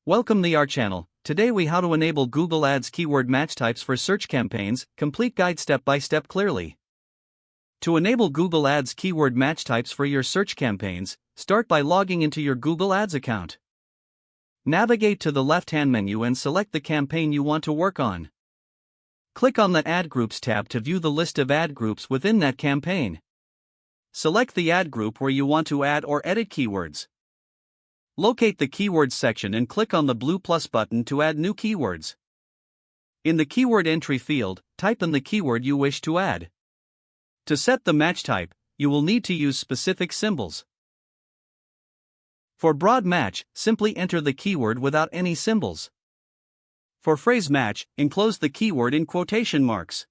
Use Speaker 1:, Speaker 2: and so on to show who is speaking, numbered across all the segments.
Speaker 1: Welcome to our channel. Today we how to enable Google Ads keyword match types for search campaigns, complete guide step by step clearly. To enable Google Ads keyword match types for your search campaigns, start by logging into your Google Ads account. Navigate to the left-hand menu and select the campaign you want to work on. Click on the Ad Groups tab to view the list of ad groups within that campaign. Select the ad group where you want to add or edit keywords. Locate the Keywords section and click on the blue plus button to add new keywords. In the keyword entry field, type in the keyword you wish to add. To set the match type, you will need to use specific symbols. For broad match, simply enter the keyword without any symbols. For phrase match, enclose the keyword in quotation marks.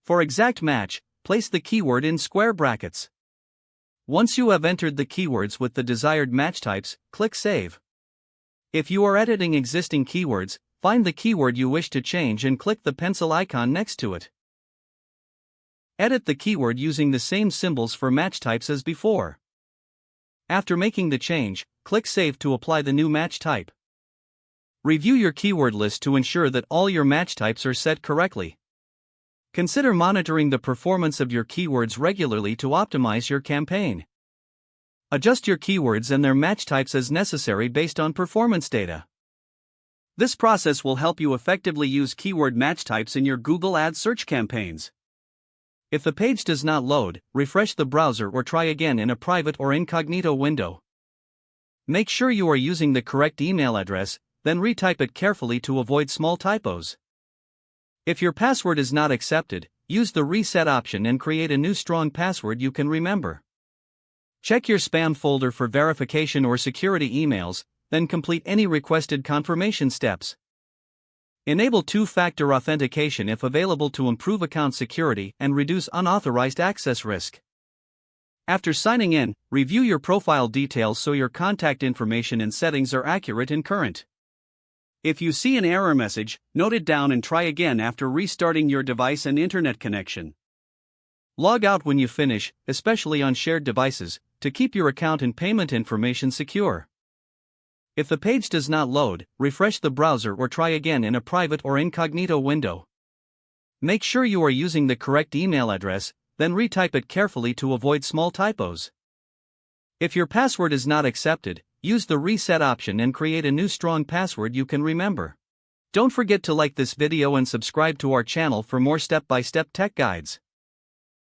Speaker 1: For exact match, place the keyword in square brackets. Once you have entered the keywords with the desired match types, click Save. If you are editing existing keywords, find the keyword you wish to change and click the pencil icon next to it. Edit the keyword using the same symbols for match types as before. After making the change, click Save to apply the new match type. Review your keyword list to ensure that all your match types are set correctly. Consider monitoring the performance of your keywords regularly to optimize your campaign. Adjust your keywords and their match types as necessary based on performance data. This process will help you effectively use keyword match types in your Google Ads search campaigns. If the page does not load, refresh the browser or try again in a private or incognito window. Make sure you are using the correct email address, then retype it carefully to avoid small typos. If your password is not accepted, use the reset option and create a new strong password you can remember. Check your spam folder for verification or security emails, then complete any requested confirmation steps. Enable two-factor authentication if available to improve account security and reduce unauthorized access risk. After signing in, review your profile details so your contact information and settings are accurate and current. If you see an error message, note it down and try again after restarting your device and internet connection. Log out when you finish, especially on shared devices, to keep your account and payment information secure. If the page does not load, refresh the browser or try again in a private or incognito window. Make sure you are using the correct email address, then retype it carefully to avoid small typos. If your password is not accepted, use the reset option and create a new strong password you can remember. Don't forget to like this video and subscribe to our channel for more step-by-step tech guides.